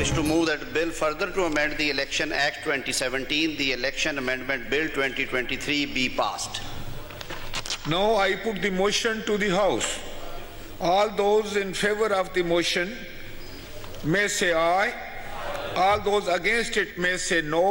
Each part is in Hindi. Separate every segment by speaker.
Speaker 1: wish to move that bill further to amend the Election Act 2017, the Election Amendment Bill 2023 be passed.
Speaker 2: Now I put the motion to the House. All those in favor of the motion may say aye. All those against it may say no.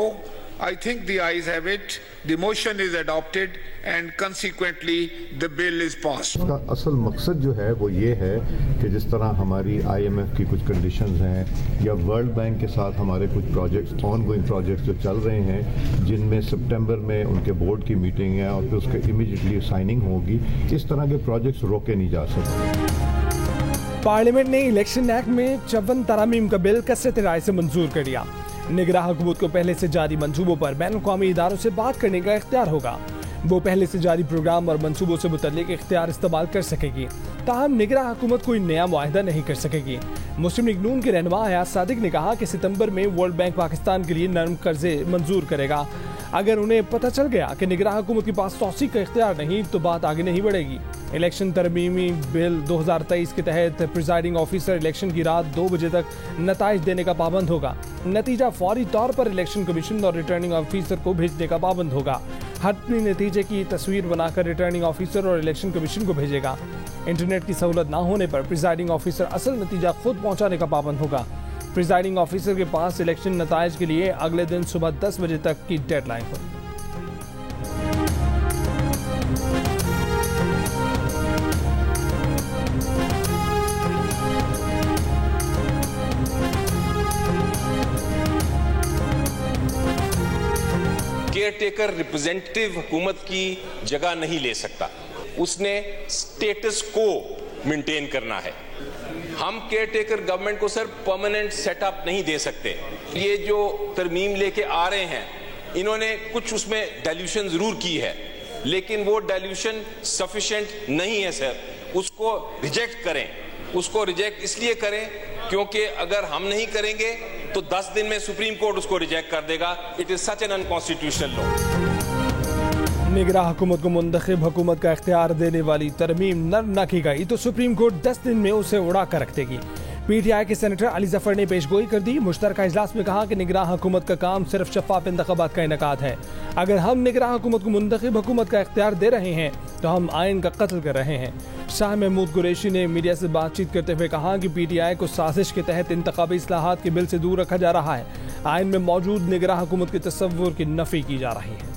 Speaker 2: I think the ayes have it. The motion is adopted and consequently the bill is passed.
Speaker 3: इसका असल मकसद जो है वो ये है कि जिस तरह हमारी IMF की कुछ कंडीशंस हैं या वर्ल्ड बैंक के साथ हमारे कुछ प्रोजेक्ट्स ऑनगोइंग प्रोजेक्ट्स जो चल रहे हैं जिनमें सितंबर में उनके बोर्ड की मीटिंग है और फिर उसके इमीडिएटली साइनिंग होगी, इस तरह के प्रोजेक्ट्स रोके नहीं जा सकते।
Speaker 4: पार्लियामेंट ने इलेक्शन एक्ट में 54 तरमीम का बिल कसरत राय से मंजूर कर दिया। निगरान हुकूमत को पहले से जारी मंसूबों पर बैन अवी इदारों से बात करने का इख्तियार होगा। वो पहले से जारी प्रोग्राम और मंसूबों से मुतल्लिक इख्तियार इस्तेमाल कर सकेगी। ताहम निगरान हुकूमत कोई नया मुआहदा नहीं कर सकेगी। मुस्लिम लीग नून के रहनुमा हयात सादिक ने कहा कि सितंबर में वर्ल्ड बैंक पाकिस्तान के लिए नरम कर्जे मंजूर करेगा। अगर उन्हें पता चल गया कि निगरान हुकूमत के पास तौसीक का इख्तियार नहीं तो बात आगे नहीं बढ़ेगी। इलेक्शन तरमीमी बिल 2023 के तहत प्रिजाइडिंग ऑफिसर इलेक्शन की रात 2 बजे तक नताइज देने का पाबंद होगा। नतीजा फौरी तौर पर इलेक्शन कमीशन और रिटर्निंग ऑफिसर को भेजने का पाबंद होगा। हतमी नतीजे की तस्वीर बनाकर रिटर्निंग ऑफिसर और इलेक्शन कमीशन को भेजेगा। इंटरनेट की सहूलत न होने पर प्रिजाइडिंग ऑफिसर असल नतीजा खुद पहुंचाने का पाबंद होगा। प्रिजाइडिंग ऑफिसर के पास इलेक्शन नताइज के लिए अगले दिन सुबह 10 बजे तक की डेडलाइन हो।
Speaker 5: केयरटेकर रिप्रेजेंटेटिव हुकूमत की जगह नहीं ले सकता, उसने स्टेटस को मेंटेन करना है। हम केयरटेकर गवर्नमेंट को सर परमानेंट सेटअप नहीं दे सकते। ये जो तरमीम लेके आ रहे हैं इन्होंने कुछ उसमें डाइल्यूशन जरूर की है, लेकिन वो डाइल्यूशन सफिशिएंट नहीं है सर। उसको रिजेक्ट करें, उसको रिजेक्ट इसलिए करें क्योंकि अगर हम नहीं करेंगे तो 10 दिन में सुप्रीम कोर्ट उसको रिजेक्ट कर देगा। It is such an unconstitutional law.
Speaker 4: निगरान हुकूमत को मुंतखब हुकूमत का इख्तियार देने वाली तरमीम नरम न की गई तो सुप्रीम कोर्ट 10 दिन में उसे उड़ा कर रख देगी। PTI के सेनेटर अली जफर ने पेशगोई कर दी। मुश्तरका इजलास में कहा कि निगरान हुकूमत का काम सिर्फ शफाफ इंतखाबात का इनेकाद है। अगर हम निगरान हुकूमत को मुंतखब हुकूमत का इख्तियार दे रहे हैं तो हम आइन का कत्ल कर रहे हैं। शाह महमूद कुरैशी ने मीडिया से बातचीत करते हुए कहा कि PTI को साजिश के तहत इंतखाबी इस्लाहात के बिल से दूर रखा जा रहा है। आइन में मौजूद निगरान हुकूमत के तस्वुर की नफी की जा रही है।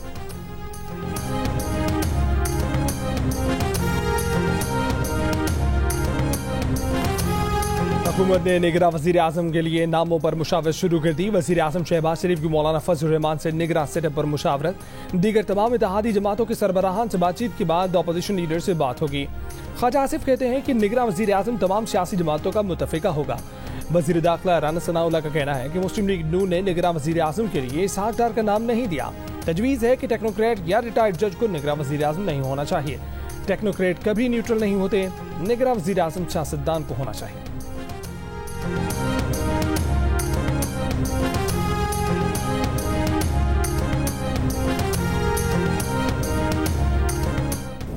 Speaker 4: हुकूमत ने निगरान वज़ीर आज़म के लिए नामों पर मुशावरत शुरू कर दी। वज़ीर आज़म शहबाज शरीफ की मौलाना फजल रहमान से निगरान सेटअप पर मुशावरत। दीगर तमाम इत्तेहादी जमातों के सरबराहान से बातचीत के बाद अपोजिशन लीडर से बात होगी। ख्वाजा आसिफ कहते हैं कि निगरान वज़ीर आज़म तमाम सियासी जमातों का मुतफ़िका होगा। वज़ीर दाखिला राना सनाउल्लाह का कहना है कि मुस्लिम लीग नून ने निगरान वज़ीर आज़म के लिए इसहाक डार का नाम नहीं दिया। तजवीज़ है कि टेक्नोक्रेट या रिटायर्ड जज को निगरान वज़ीर आज़म नहीं होना चाहिए। टेक्नोक्रेट कभी न्यूट्रल नहीं होते। निगरान वज़ीर आज़म सियासतदान को होना चाहिए।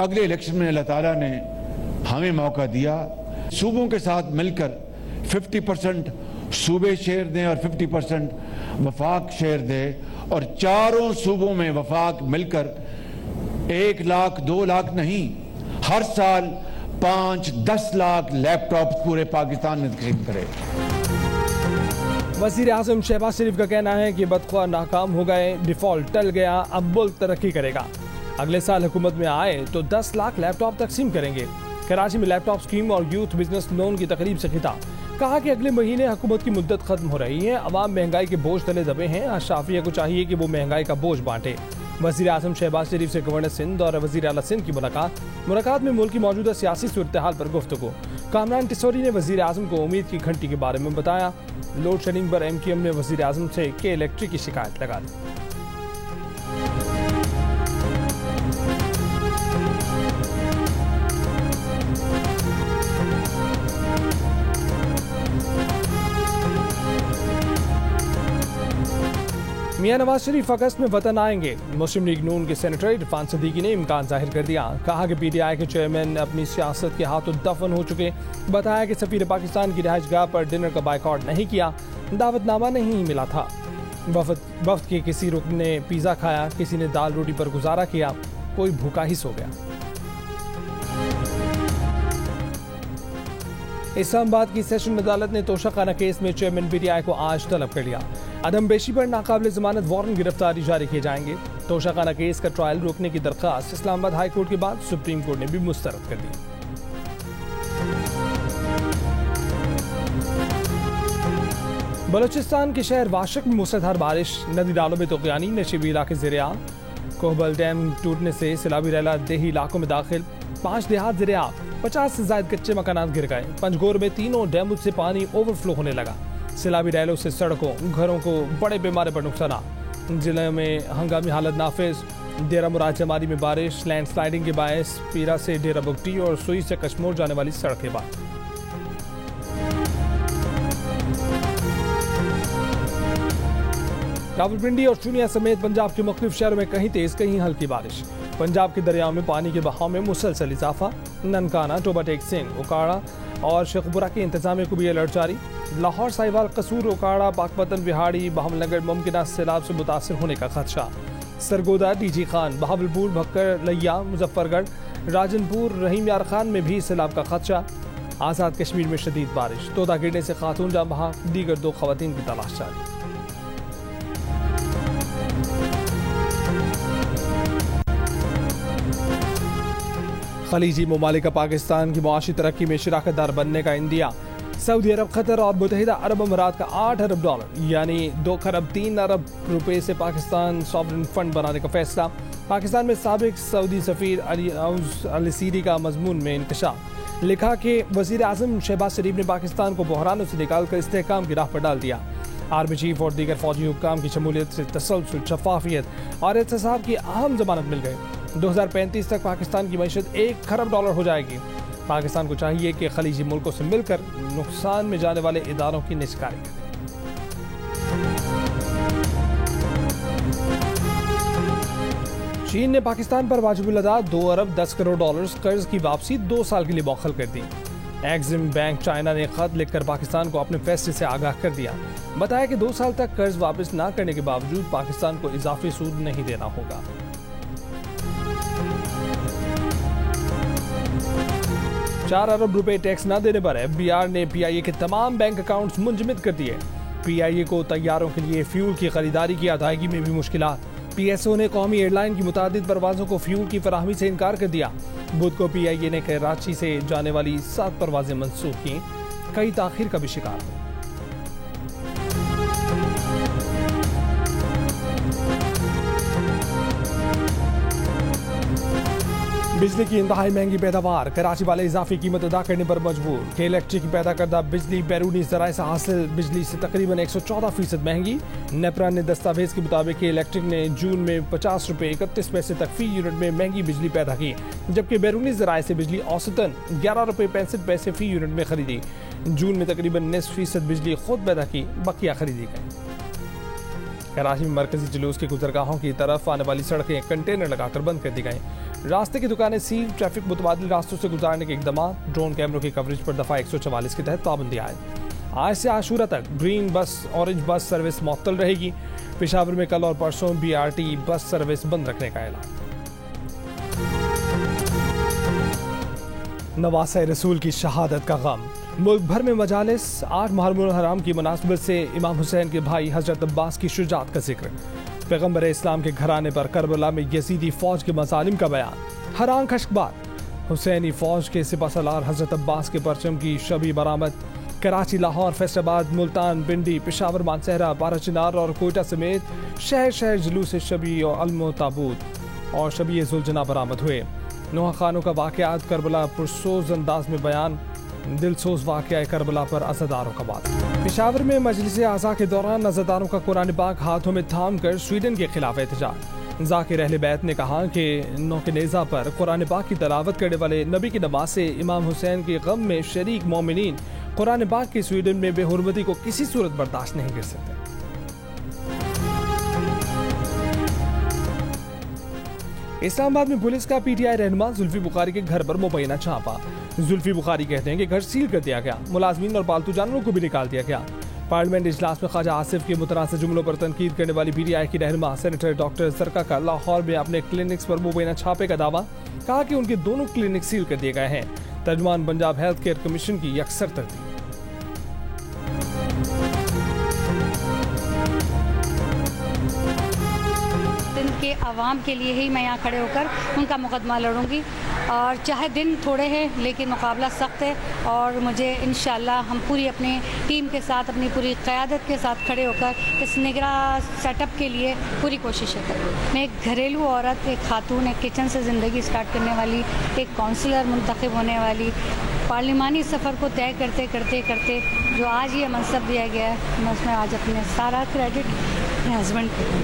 Speaker 6: अगले इलेक्शन में अल्लाह ताला ने हमें मौका दिया, सूबों के साथ मिलकर 50% सूबे शेयर दें और 50% वफाक शेयर दें और चारों सूबों में वफाक मिलकर 1 लाख 2 लाख नहीं, हर साल 5-10 लाख लैपटॉप पूरे पाकिस्तान में तकसीम करे।
Speaker 4: वज़ीर आज़म शहबाज शरीफ का कहना है कि बदख्वाह नाकाम हो गए, डिफॉल्ट टल गया, अब मुल्क तरक्की करेगा। अगले साल हुकूमत में आए तो 10 लाख लैपटॉप तकसीम करेंगे। कराची में लैपटॉप स्कीम और यूथ बिजनेस लोन की तकरीब से खिताब। कहा कि अगले महीने हुकूमत की मुद्दत खत्म हो रही है, अवाम महंगाई के बोझ तले दबे हैं। अशराफिया को चाहिए कि वो महंगाई का बोझ बांटे। वज़ीर आज़म शहबाज शरीफ से गवर्नर सिंध और वज़ीर आला सिंध की मुलाकात में मुल्क की मौजूदा सियासी सूरत-ए-हाल पर गुफ्तगू। कामरान टिसोरी ने वज़ीर आज़म को उम्मीद की घंटी के बारे में बताया। लोड शेडिंग पर MQM ने वज़ीर आज़म से के इलेक्ट्रिक की शिकायत लगा दी। मियां नवाज शरीफ अगस्त में वतन आएंगे। मुस्लिम लीग नून के सेनेटर इरफान सदीकी ने इम्कान जाहिर कर दिया। कहा कि पीटीआई के चेयरमैन अपनी सियासत के हाथों दफन हो चुके। बताया कि सफीर पाकिस्तान की रिहाइशगाह पर डिनर का बायकॉट नहीं किया, दावतनामा नहीं मिला था। वफ्द के किसी रुकन ने पिज़्ज़ा खाया, किसी ने दाल रोटी पर गुजारा किया, कोई भूखा ही सो गया। इस्लामाबाद की सेशन अदालत ने तोशाखाना केस में चेयरमैन पीटीआई को आज तलब कर लिया। अदम पेशी पर नाकाबिल जमानत वारंट गिरफ्तारी जारी किए जाएंगे। तोशाखाना केस का ट्रायल रोकने की दरखास्त इस्लामाबाद हाई कोर्ट के बाद सुप्रीम कोर्ट ने भी मुस्तरद कर दी। बलूचिस्तान के शहर वाशक में मूसलाधार बारिश, नदी नालों में तूफ़ानी, नशीबी इलाके ज़ेर-ए-आब। कोहबल डैम टूटने से सैलाबी रैला देही इलाकों में दाखिल, 5 देहात ज़ेर-ए-आब, 50 से ज्यादा कच्चे मकानात गिर गए। पंजगोर में तीनों डैमों से पानी ओवरफ्लो होने लगा। सैलाबी रैलों से सड़कों, घरों को बड़े पैमाने पर नुकसान। जिले में हंगामी हालत नाफिज। डेरा मुराद जमारी में बारिश, लैंडस्लाइडिंग के बायस पीरा से डेरा बुगटी और सुई से कश्मोर जाने वाली सड़कें बंद। रावलपिंडी और चुनिया समेत पंजाब के मुख्तलिफ शहरों में कहीं तेज कहीं हल्की बारिश। पंजाब के दरियाओं में पानी के बहाव में मुसलसल इजाफा। ननकाना, टोबा टेक सिंह, उकाड़ा और शेखपुरा की इंतजामिया को भी अलर्ट जारी। लाहौर, साहिवाल, कसूर, उकाड़ा, पाकपतन, बिहाड़ी, बहावलनगर मुमकिन सैलाब से मुतासर होने का खदशा। सरगोदा, डीजी खान, बहावलपुर, भक्कर, लैया, मुजफ्फरगढ़, राजनपुर, रहीम यार खान में भी सैलाब का खदशा। आज़ाद कश्मीर में शदीद बारिश, तोता गिरने से खातून जान बहा, दीगर 2 खवातीन की तलाश जारी। खलीजी ममालिक का पाकिस्तान की मुआशी तरक्की में शराकतदार बनने का इंदिया। सऊदी अरब, कतर और मुत्तहिदा अरब अमीरात का $8 अरब यानी 2 खरब 3 अरब रुपए से पाकिस्तान सॉवरेन फंड बनाने का फैसला। पाकिस्तान में साबिक सऊदी सफीर अल सीरी का मजमून में इंकशाफ। लिखा कि वजीर आजम शहबाज शरीफ ने पाकिस्तान को बहरानों से निकालकर इस्तेहकाम की राह पर डाल दिया। आर्मी चीफ और दीगर फौजी हुक्काम की शमूलियत से तसलसल, शफाफियत और एहतसाब की अहम जमानत मिल गई। 2035 तक पाकिस्तान की मईशत $1 खरब हो जाएगी। पाकिस्तान को चाहिए कि खलीजी मुल्कों से मिलकर नुकसान में जाने वाले इदारों की निस्कारी करे। चीन ने पाकिस्तान पर वाजिबुल अदा $2 अरब 10 करोड़ कर्ज की वापसी 2 साल के लिए मौखल कर दी। एक्सिम बैंक चाइना ने खत लिखकर पाकिस्तान को अपने फैसले से आगाह कर दिया। बताया कि 2 साल तक कर्ज वापस न करने के बावजूद पाकिस्तान को इजाफी सूद नहीं देना होगा। $4 अरब टैक्स न देने पर FBR ने PIA के तमाम बैंक अकाउंट्स मुंजमद कर दिए। PIA को तैयारों के लिए फ्यूल की खरीदारी की अदायगी में भी मुश्किलात। PSO ने कौमी एयरलाइन की मुतादिद परवाजों को फ्यूल की फराहमी से इनकार कर दिया। बुध को PIA ने कराची से जाने वाली 7 परवाजें मंसूख की, कई ताखीर का भी शिकार हुई। बिजली की इंतहाई महंगी पैदावार, कराची वाले इजाफी कीमत अदा करने पर मजबूर। के इलेक्ट्रिक पैदा करदा बिजली बैरूनी जराए से हासिल बिजली से तकरीबन 114% महंगी। नेपरा ने दस्तावेज के मुताबिक के इलेक्ट्रिक ने जून में ₹50.31 तक फी यूनिट में महंगी बिजली पैदा की, जबकि बैरूनी जराए से बिजली औसतन ₹11.65 फी यूनिट में खरीदी। जून में तकरीबन 90% बिजली खुद पैदा की, बकिया खरीदी गई। कराची में मरकजी जुलूस के गुजरगाहों की तरफ आने वाली सड़कें कंटेनर लगाकर बंद कर दी गई। रास्ते की दुकानें सील, ट्रैफिक मुतबादिल रास्तों से गुजारने के इकदाम। ड्रोन कैमरों की कवरेज पर दफा 144 के तहत पाबंदी आयद। आज से आशूरा तक ग्रीन बस, ऑरेंज बस सर्विस मुअत्तल रहेगी। पेशावर में कल और परसों BRT बस सर्विस बंद रखने का ऐलान। नवासे रसूल की शहादत का गम, मुल्क भर में मजालिस। 8 मुहर्रम हराम की मुनासिबत से इमाम हुसैन के भाई हजरत अब्बास की शुजाअत का जिक्र। पैगम्बर इस्लाम के घराने पर करबला में यजीदी फौज के मजालिम का बयान। हरान खश्कबार, हुसैनी फौज के सिपहसालार हजरत अब्बास के परचम की शबी बरामद। कराची, लाहौर, फैसलाबाद, मुल्तान, पिंडी, पेशावर, मानसहरा, बाराचीनार और कोयटा समेत शहर शहर जुलूस शबी और अलमो ताबूत और शबी जुलजना बरामद हुए। नोहा खानों का वाक़यात करबला पुरसोज अंदाज में बयान। दिलसोज वाक़या करबला पर अज़ादारों का बात। पेशावर में मजलिस आज़ा के दौरान अज़ादारों का कुरान पाक हाथों में थाम कर स्वीडन के खिलाफ एहतजाज। ज़ाकिर अहले बैत ने कहा कि नौके नेज़ा पर कुरान पाक की तलावत करने वाले नबी की नमाज से इमाम हुसैन के गम में शरीक मोमिनीन कुरान पाक की स्वीडन में बेहुरमती को किसी सूरत बर्दाश्त नहीं कर सकते। इस्लामाबाद में पुलिस का पीटीआई रहनुमा जुल्फी बुखारी के घर पर मुबैना छापा। जुल्फी बुखारी कहते हैं कि घर सील कर दिया गया, मुलाजमीन और पालतू जानवरों को भी निकाल दिया गया। पार्लियामेंट इजलास में ख्वाजा आसिफ के मुतनासिब जुमलों पर तनकीद करने वाली पीटीआई की रहनुमा सेनेटर डॉक्टर जरका का लाहौर में अपने क्लिनिक्स पर मुबैना छापे का दावा, कहा कि उनके दोनों क्लिनिक सील कर दिए गए हैं। तर्जुमान पंजाब हेल्थ केयर कमीशन की यकसर तरदीद।
Speaker 7: के आवाम के लिए ही मैं यहाँ खड़े होकर उनका मुकदमा लड़ूंगी, और चाहे दिन थोड़े हैं लेकिन मुकाबला सख्त है, और मुझे इंशाल्लाह हम पूरी अपनी टीम के साथ, अपनी पूरी क़यादत के साथ खड़े होकर इस निगरां सेटअप के लिए पूरी कोशिशें करूँ। मैं एक घरेलू औरत, एक खातून, एक किचन से ज़िंदगी स्टार्ट करने वाली, एक काउंसलर मुंतखब होने वाली, पार्लिमानी सफ़र को तय करते करते करते जो आज ये मनसब दिया गया है, मैं उसमें आज अपने सारा क्रेडिट अपने हस्बैंड को दूँ।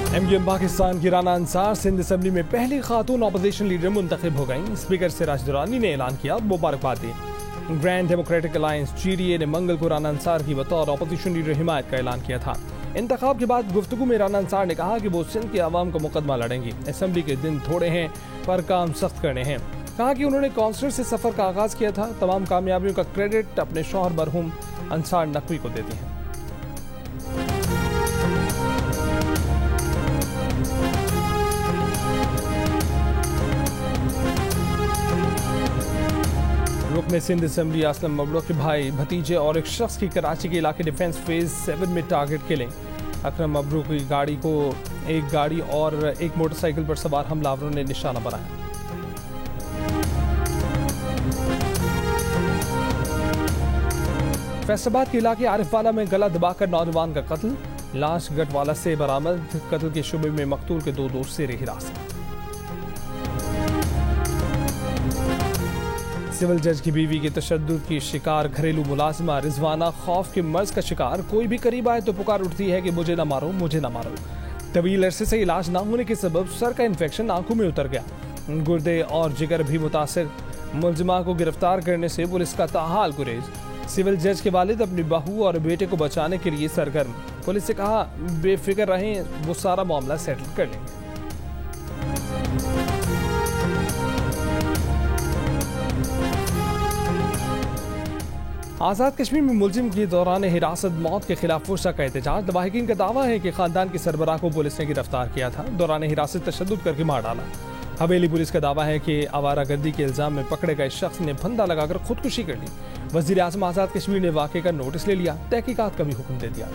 Speaker 4: एमक्यूएम पाकिस्तान की राना अंसार सिंध असेंबली में पहली खातून अपोजिशन लीडर मुंतखब हो गईं। स्पीकर सिराज दुरानी ने ऐलान किया, मुबारकबाद दी। ग्रैंड डेमोक्रेटिक अलायंस GDA ने मंगल को राना अंसार की बतौर अपोजिशन लीडर हिमायत का ऐलान किया था। इंतखाब के बाद गुफ्तगू में राना अंसार ने कहा कि वो सिंध के अवाम का मुकदमा लड़ेंगी। असेंबली के दिन थोड़े हैं पर काम सख्त करने हैं। कहा कि उन्होंने काउंसलर से सफर का आगाज किया था। तमाम कामयाबियों का क्रेडिट अपने शौहर मरहूम अंसार नकवी को देती हैं। रुकने सिंध असेंबली असलम मबरूक के भाई भतीजे और एक शख्स की कराची के इलाके डिफेंस फेज 7 में टारगेट किलिंग। अकरम मबरूक की गाड़ी को एक गाड़ी और एक मोटरसाइकिल पर सवार हमलावरों ने निशाना बनाया। फैसलाबाद के इलाके आरिफवाला में गला दबाकर नौजवान का कत्ल, लाश गटवाला से बरामद। कत्ल के शुबे में मकतूल के 2 दोस्त जेर हिरासत। सिविल जज की बीवी के तशद्दुद की शिकार घरेलू मुलाजिमा रिजवाना खौफ के मर्ज का शिकार। कोई भी करीब आए तो पुकार उठती है कि मुझे ना मारो, मुझे ना मारो। तवील अरसे से इलाज ना होने के सबब सर का इन्फेक्शन आंखों में उतर गया, गुर्दे और जिगर भी मुतासिर। मुलजिमा को गिरफ्तार करने से पुलिस का ताहाल गुरेज। सिविल जज के वालिद अपनी बहू और बेटे को बचाने के लिए सरगर्म। पुलिस से कहा बेफिक्र रहें, वो सारा मामला सेटल कर लेंगे। आज़ाद कश्मीर में मुलजिम की दौरान हिरासत मौत के खिलाफ फुर्सा का एहतजाज। दवाहिकीन का दावा है कि खानदान के सरबराह को पुलिस ने गिरफ्तार किया था, दौरान हिरासत तशद्दुद करके मार डाला। हवेली पुलिस का दावा है कि आवारागर्दी के इल्जाम में पकड़े गए शख्स ने फंदा लगाकर खुदकुशी कर ली। वज़ीर आज़म आज़ाद कश्मीर ने वाक़े का नोटिस ले लिया, तहकीकात का भी हुक्म दे दिया।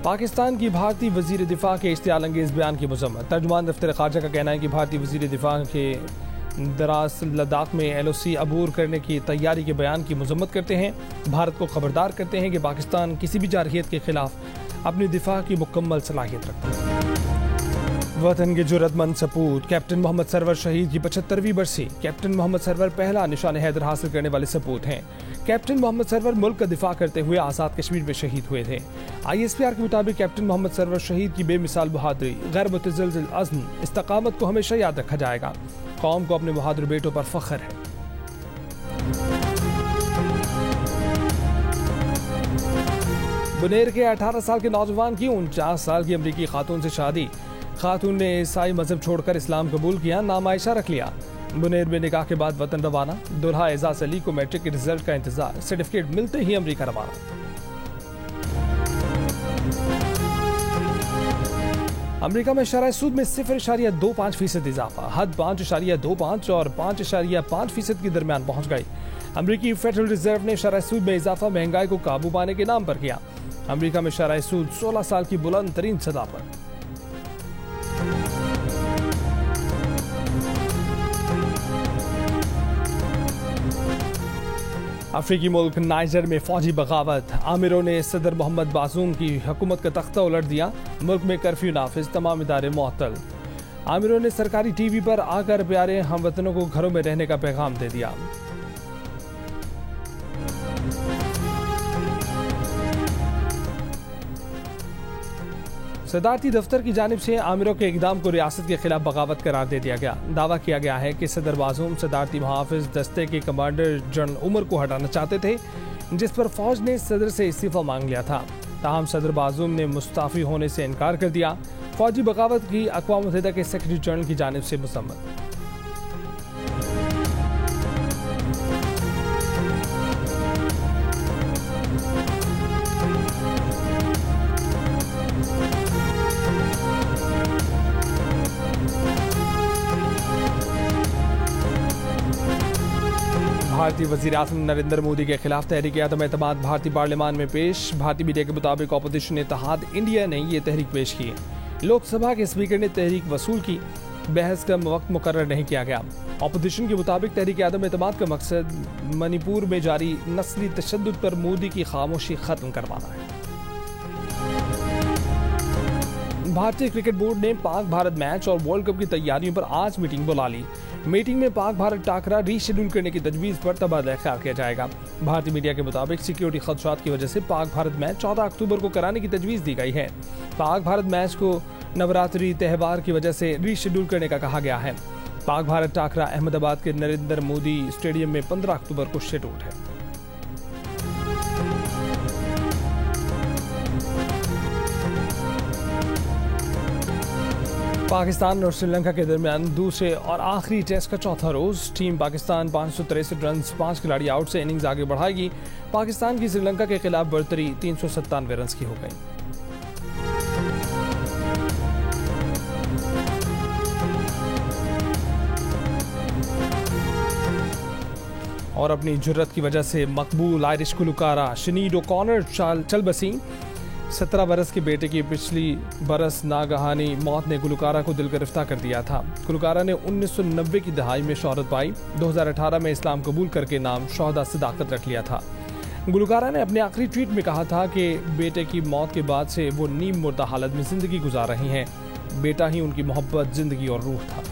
Speaker 4: पाकिस्तान की भारतीय वजीर दिफा के इश्तियाल अंगेज बयान की मजम्मत। तर्जुमान दफ्तर खारजा का कहना है कि भारतीय वजीर दिफा के दराज लद्दाख में LOC अबूर करने की तैयारी के बयान की मजम्मत करते हैं। भारत को खबरदार करते हैं कि पाकिस्तान किसी भी जारहियत के खिलाफ अपनी दिफा की मुकम्मल सलाहियत रखता है। वतन के जुर्रतमंद सपूत कैप्टन मोहम्मद सरवर शहीद की 75वीं बरसी। कैप्टन मोहम्मद सरवर पहला निशान हैदर हासिल करने वाले सपूत हैं। कैप्टन मोहम्मद सरवर मुल्क का दिफा करते हुए आज़ाद कश्मीर में शहीद हुए थे। ISPR के मुताबिक कैप्टन मोहम्मद सरवर शहीद की बेमिसाल बहादुरी, गैर मुतज़लज़िल अज़्म, इस्तकामत को हमेशा याद रखा जाएगा। कौम को अपने बहादुर बेटों पर फख्र है। बुनेर के 18 साल के नौजवान की 49 साल की अमरीकी खातून से शादी। खातून ने ईसाई मजहब छोड़कर इस्लाम कबूल किया, नाम आयशा रख लिया। बुनेर में निकाह के बाद वतन रवाना। दुल्हा एजाज अली को मैट्रिक के रिजल्ट का इंतजार, सर्टिफिकेट मिलते ही अमरीका रवाना। अमरीका में शरह सूद में 0.25% इजाफा, हद 5.25 और 5.5% के दरमियान पहुंच गई। अमरीकी फेडरल रिजर्व ने शरह सूद में इजाफा महंगाई को काबू पाने के नाम पर किया। अमरीका में शरह सूद 16 साल की बुलंद तरीन सतह पर। अफ्रीकी मुल्क नाइजर में फौजी बगावत। आमिरों ने सदर मोहम्मद बाजूम की हुकूमत का तख्ता उलट दिया। मुल्क में कर्फ्यू नाफिज, तमाम इदारे मुअत्तल। आमिरों ने सरकारी टीवी पर आकर प्यारे हमवतनों को घरों में रहने का पैगाम दे दिया। सदारती दफ्तर की जानिब से आमिरों के इकदाम को रियासत के खिलाफ बगावत करार दे दिया गया। दावा किया गया है कि सदर बाजूम सदारती मुहाफिज दस्ते के कमांडर जनरल उमर को हटाना चाहते थे, जिस पर फौज ने सदर से इस्तीफा मांग लिया था। ताहम सदर बाज़ूम ने मुस्ताफ़ी होने से इनकार कर दिया। फौजी बगावत की अक़वाम मुत्तहिदा के सेक्रेटरी जनरल की जानिब से मज़म्मत। भारतीय वज़ीर आज़म नरेंद्र मोदी के खिलाफ तहरीक अदम एतमाद भारतीय पार्लियामान में पेश। भारतीय मीडिया के मुताबिक अपोजिशन इत्तेहाद इंडिया ने यह तहरीक पेश की। लोकसभा के स्पीकर ने तहरीक वसूल की। बहस का वक्त मुकर्रर नहीं किया गया। अपोजिशन के मुताबिक तहरीक अदम एतमाद का मकसद मणिपुर में जारी नस्ली तशद्दुद पर मोदी की खामोशी खत्म करवाना है। भारतीय क्रिकेट बोर्ड ने पाक भारत मैच और वर्ल्ड कप की तैयारियों पर आज मीटिंग बुला ली। मीटिंग में पाक भारत टाकरा रीशेड्यूल करने की तजवीज़ पर तबादला ख्याल किया जाएगा। भारतीय मीडिया के मुताबिक सिक्योरिटी खदशात की वजह से पाक भारत मैच 14 अक्टूबर को कराने की तजवीज़ दी गई है। पाक भारत मैच को नवरात्रि त्यौहार की वजह से रीशेड्यूल करने का कहा गया है। पाक भारत टाकरा अहमदाबाद के नरेंद्र मोदी स्टेडियम में 15 अक्टूबर को शेड्यूल्ड है। पाकिस्तान और श्रीलंका के दरमियान दूसरे और आखिरी टेस्ट का चौथा रोज। टीम पाकिस्तान 563 रन 5 खिलाड़ी आउट से इनिंग्स आगे बढ़ाएगी। पाकिस्तान की श्रीलंका के खिलाफ बढ़तरी 397 रन की हो गई। और अपनी जुर्रत की वजह से मकबूल आयरिश गुलकारा शनीड ओकॉनर चल बसी। 17 बरस के बेटे की पिछली बरस नागहानी मौत ने गुलकारा को दिल गिरफ्तार कर दिया था। गुलकारा ने 1990 की दहाई में शोहरत पाई। 2018 में इस्लाम कबूल करके नाम शोहदा सदाकत रख लिया था। गुलकारा ने अपने आखिरी ट्वीट में कहा था कि बेटे की मौत के बाद से वो नीम मुर्दा हालत में जिंदगी गुजार रही हैं। बेटा ही उनकी मोहब्बत, जिंदगी और रूह था।